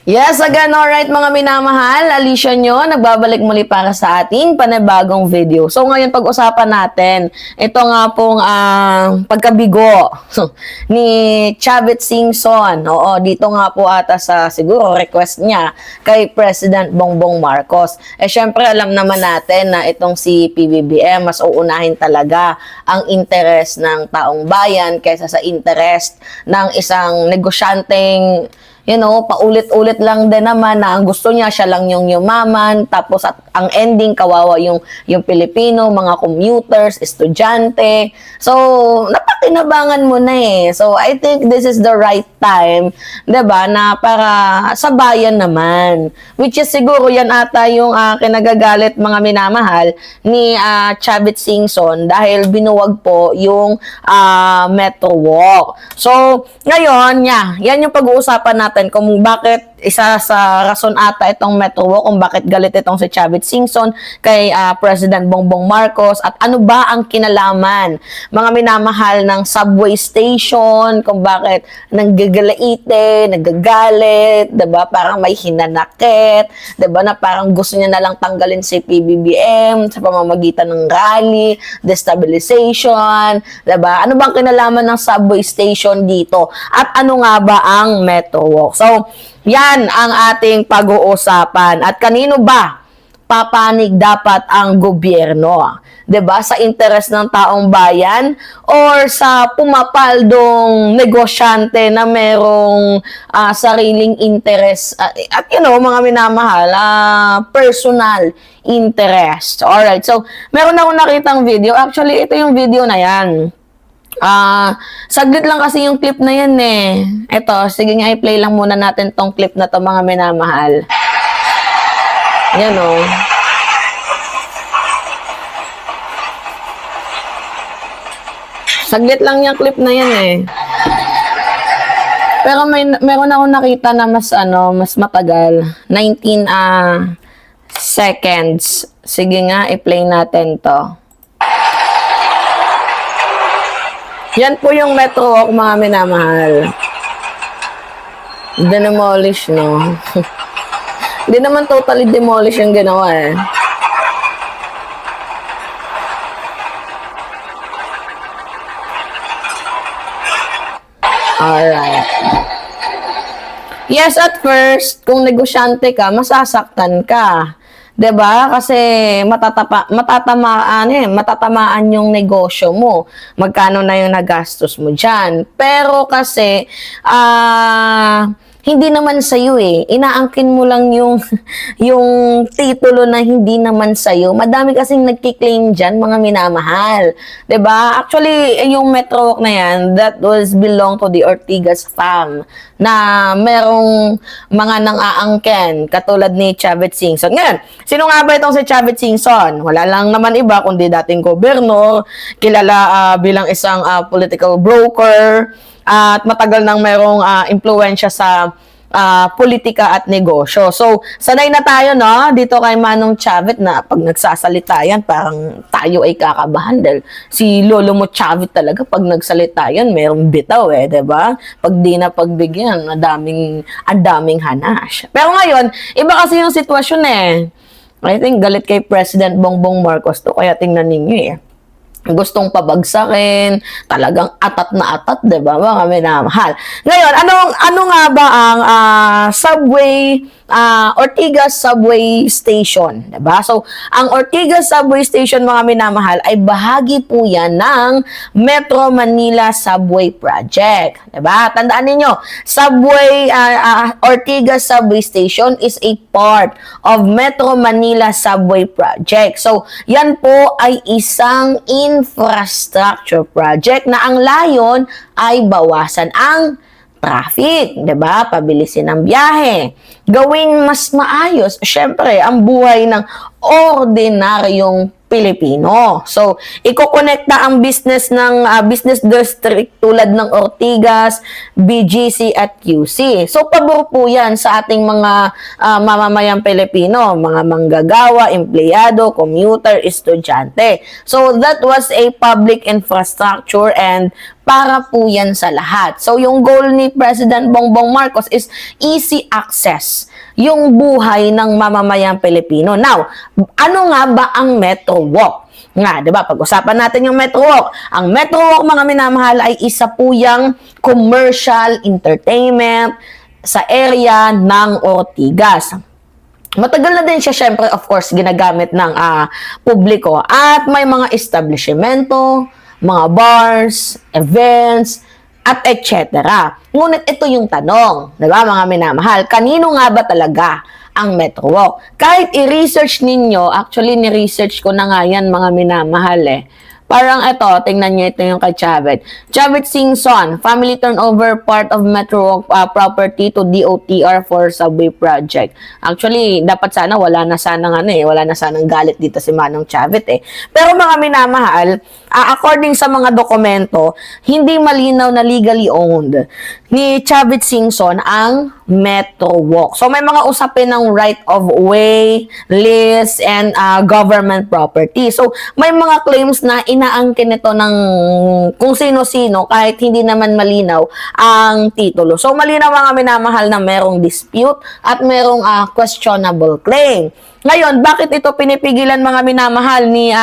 Yes, again, alright mga minamahal, Alicia nyo, nagbabalik muli para sa ating panibagong video. So ngayon pag-usapan natin, ito nga pong pagkabigo ni Chavit Singson. Oo, dito nga po ata sa siguro request niya kay President Bongbong Marcos. Syempre alam naman natin na itong si PBBM mas uunahin talaga ang interes ng taong bayan kaysa sa interest ng isang negosyanteng paulit-ulit lang din naman na ang gusto niya, siya lang yung yumaman, tapos at ang ending, kawawa yung Pilipino, mga commuters, estudyante. So, napakinabangan mo na eh. So, I think this is the right time, 'di ba, na para sa bayan naman. Which is siguro yan ata yung kinagagalit mga minamahal ni Chavit Singson dahil binuwag po yung Metro Walk. So, ngayon, yan yung pag-uusapan natin kung bakit isa sa rason ata itong Metro Walk, kung bakit galit itong si Chavit Singson kay President Bongbong Marcos at ano ba ang kinalaman mga minamahal ng subway station, kung bakit nanggagalaite, nagagalit, 'di ba? Parang may hinanakit, 'di ba? Na parang gusto niya na lang tanggalin si PBBM sa pamamagitan ng rally, destabilization, 'di ba? Ano bang kinalaman ng subway station dito? At ano nga ba ang Metro Walk? So, yan ang ating pag-uusapan. At kanino ba papanig dapat ang gobyerno? 'Di ba? Sa interes ng taong bayan or sa pumapaldong negosyante na merong sariling interes at mga minamahal, personal interest. Alright. So, meron akong nakitang video. Actually, ito yung video na yan. Saglit lang kasi yung clip na yan eh. Eto, sige nga i-play lang muna natin tong clip na to mga minamahal. Yan o. Saglit lang yung clip na yan eh. Pero meron ako nakita na mas matagal. 19 seconds. Sige nga, i-play natin to. Yan po yung Metro Walk, mga minamahal. Demolish, no? Hindi naman totally demolish yung ginawa eh. Alright. Yes, at first, kung negosyante ka, masasaktan ka. 'Di ba? Kasi matatamaan yung negosyo mo. Magkano na yung nagastos mo diyan. Pero kasi hindi naman sa iyo eh. Inaangkin mo lang yung yung titulo na hindi naman sa iyo. Madami kasing nagki-claim diyan, mga minamahal. 'Di ba? Actually, yung Metro Walk na yan, that was belong to the Ortigas fam na merong mga nang-aangkin katulad ni Chavit Singson. Ngayon, sino nga ba itong si Chavit Singson? Wala lang naman iba kundi dating gobernador, kilala bilang isang political broker, at matagal nang merong impluwensya sa politika at negosyo. So, sanay na tayo, no? Dito kay Manong Chavit na pag nagsasalita yan, parang tayo ay kakabahan dahil si Lolo mo Chavit talaga pag nagsalita yan, merong bitaw eh, 'di ba? Pag di na pagbigyan, ang daming hanas. Pero ngayon, iba kasi yung sitwasyon eh. I think galit kay President Bongbong Marcos to, kaya tingnan ninyo eh. Gustong pabagsakin, talagang atat na atat, 'di ba? Mga minamahal. Ngayon, ano nga ba ang Ortigas Subway Station, 'di ba? So, ang Ortigas Subway Station, mga minamahal, ay bahagi po 'yan ng Metro Manila Subway Project, 'di ba? Tandaan niyo, Ortigas Subway Station is a part of Metro Manila Subway Project. So, 'yan po ay isang infrastructure project na ang layon ay bawasan ang traffic, 'di ba? Pabilisin ang biyahe. Gawing mas maayos, syempre, ang buhay ng ordinaryong Pilipino. So, ikokonekta ang business ng business district tulad ng Ortigas, BGC at QC. So, pabor po yan sa ating mga mamamayang Pilipino, mga manggagawa, empleyado, commuter, estudyante. So, that was a public infrastructure and para po yan sa lahat. So, yung goal ni President Bongbong Marcos is easy access yung buhay ng mamamayang Pilipino. Now, ano nga ba ang Metro Walk? Nga, 'di ba? Pag-usapan natin yung Metro Walk. Ang Metro Walk, mga minamahal, ay isa po yang commercial entertainment sa area ng Ortigas. Matagal na din siya, syempre, of course, ginagamit ng publiko at may mga establishmento, mga bars, events, at etc. Ngunit ito yung tanong, di ba mga minamahal, kanino nga ba talaga ang Metro Walk? Kahit i-research ninyo, actually ni-research ko na nga yan mga minamahal Parang ito, tingnan nyo ito yung kay Chavit. Chavit Singson, family turnover part of Metro property to DOTR for subway project. Actually, dapat sana wala na sanang wala na sanang galit dito si Manong Chavit Pero mga minamahal, according sa mga dokumento, hindi malinaw na legally owned ni Chavit Singson ang Metro Walk. So may mga usapin ng right of way, lease, and government property. So may mga claims na inaangkin ito ng kung sino-sino kahit hindi naman malinaw ang titulo. So malinaw mga minamahal na merong dispute at merong questionable claim. Ngayon, bakit ito pinipigilan mga minamahal ni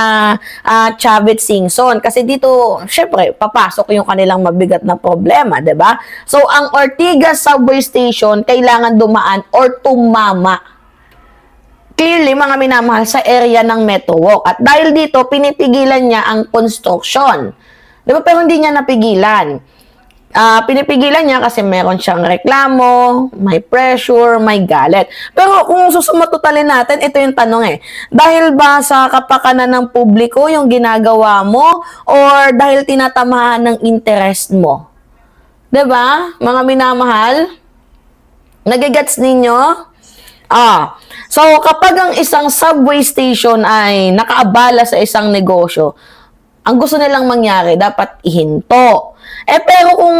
Chavit Singson? Kasi dito, syempre, papasok yung kanilang mabigat na problema, 'di ba? So ang Ortigas Subway Station kailangan dumaan or tumama clearly mga minamahal sa area ng Metro Walk. At dahil dito, pinipigilan niya ang construction. Diba? Pero hindi niya napigilan. Pinipigilan niya kasi meron siyang reklamo, may pressure, may galit. Pero kung susumatotalin natin, ito yung tanong Dahil ba sa kapakanan ng publiko yung ginagawa mo or dahil tinatamaan ng interest mo? Diba? Mga minamahal? Nagigets ninyo? So kapag ang isang subway station ay nakaabala sa isang negosyo, ang gusto nilang mangyari, dapat ihinto. Pero kung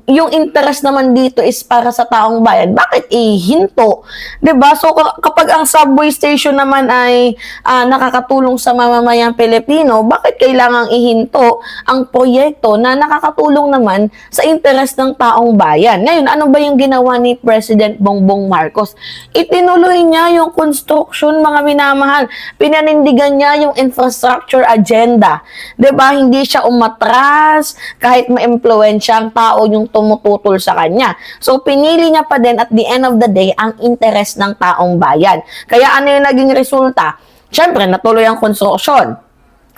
yung interest naman dito is para sa taong bayan, bakit ihinto? 'Di ba? So kapag ang subway station naman ay nakakatulong sa mamamayang Pilipino, bakit kailangang ihinto ang proyekto na nakakatulong naman sa interest ng taong bayan? Ngayon, ano ba yung ginawa ni President Bongbong Marcos? Itinuloy niya yung construction, mga minamahal. Pinanindigan niya yung infrastructure agenda. 'Di ba? Hindi siya umatras kahit ma-impluwensya ang tao yung tumututol sa kanya. So, pinili niya pa din at the end of the day ang interest ng taong bayan. Kaya ano yung naging resulta? Siyempre, natuloy ang konstruksyon.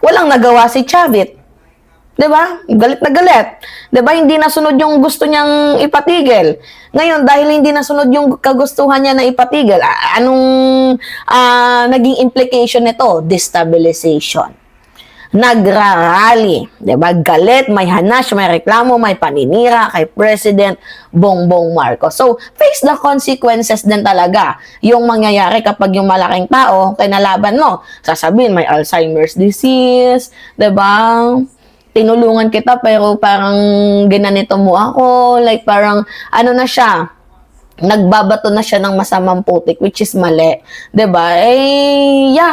Walang nagawa si Chavit. 'Di ba? Galit na galit. 'Di ba? Hindi nasunod yung gusto niyang ipatigil. Ngayon, dahil hindi nasunod yung kagustuhan niya na ipatigil, anong naging implication nito? Destabilization. Nagrarally, 'di ba? Galit, may hanash, may reklamo, may paninira kay President Bongbong Marcos. So, face the consequences din talaga yung mangyayari kapag yung malaking tao kinalaban mo. Sasabihin may Alzheimer's disease, 'di ba? Tinulungan kita pero parang ginanito mo ako, like parang na siya, nagbabato na siya ng masamang putik, which is mali. 'Di ba?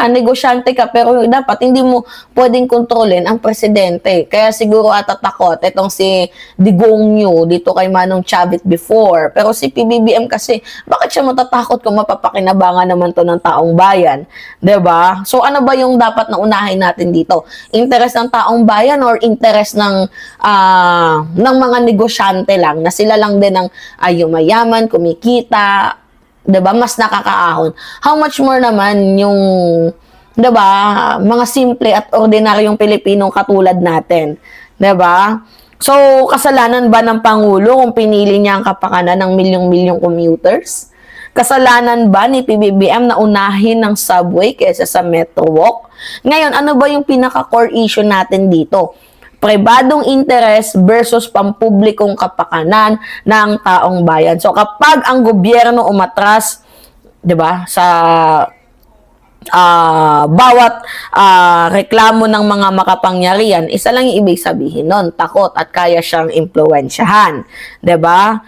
Negosyante ka pero dapat hindi mo pwedeng kontrolin ang presidente. Kaya siguro takot itong si Digongyo dito kay Manong Chavit before. Pero si PBBM kasi, bakit siya matatakot kung mapapakinabangan naman to ng taong bayan? 'Di ba? So ano ba yung dapat na unahin natin dito? Interest ng taong bayan or interest ng mga negosyante lang na sila lang din ang yumayaman, kumikita, 'di ba? Mas nakakaahon. How much more naman yung 'di ba, mga simple at ordinaryong Pilipinong katulad natin, 'di ba? So, kasalanan ba ng Pangulo kung pinili niya ang kapakanan ng milyong-milyong commuters? Kasalanan ba ni PBBM na unahin ng subway kaysa sa Metro Walk? Ngayon, ano ba yung pinaka-core issue natin dito? Pribadong interest versus pampublikong kapakanan ng taong bayan. So kapag ang gobyerno umatras, 'di ba, sa bawat reklamo ng mga makapangyarihan, isa lang yung ibig sabihin nun, takot at kaya siyang impluwensyahan. 'Di ba?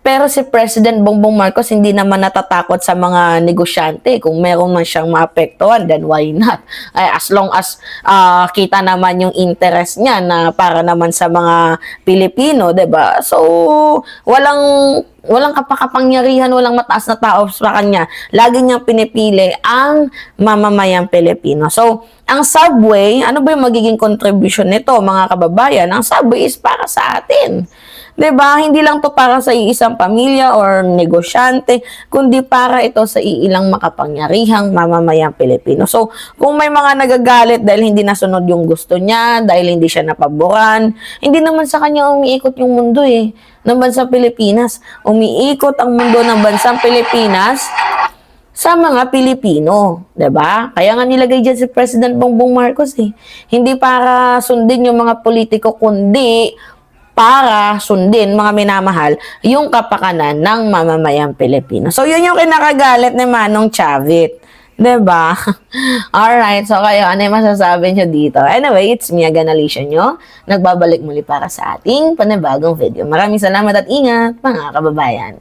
Pero si President Bongbong Marcos hindi naman natatakot sa mga negosyante. Kung meron man siyang maapektuhan, then why not? As long as kita naman yung interest niya na para naman sa mga Pilipino, 'di ba? So, walang kapakapangyarihan, walang mataas na tao sa kanya. Lagi niyang pinipili ang mamamayang Pilipino. So, ang subway, ano ba yung magiging contribution nito, mga kababayan? Ang subway is para sa atin. 'Di ba? Hindi lang 'to para sa iisang pamilya or negosyante, kundi para ito sa iilang makapangyarihang mamamayang Pilipino. So, kung may mga nagagalit dahil hindi nasunod yung gusto niya, dahil hindi siya napaboran, hindi naman sa kanya umiikot yung mundo ng bansang Pilipinas. Umiikot ang mundo ng bansang Pilipinas sa mga Pilipino, 'di ba? Kaya nga nilagay diyan si President Bongbong Marcos Hindi para sundin yung mga politiko, kundi para sundin, mga minamahal, yung kapakanan ng mamamayang Pilipino. So, yun yung kinakagalit ni Manong Chavit. 'Di ba? Alright, so kayo, ano yung masasabi nyo dito? Anyway, it's me, Agan Alicia nyo. Nagbabalik muli para sa ating panibagong video. Maraming salamat at ingat, mga kababayan.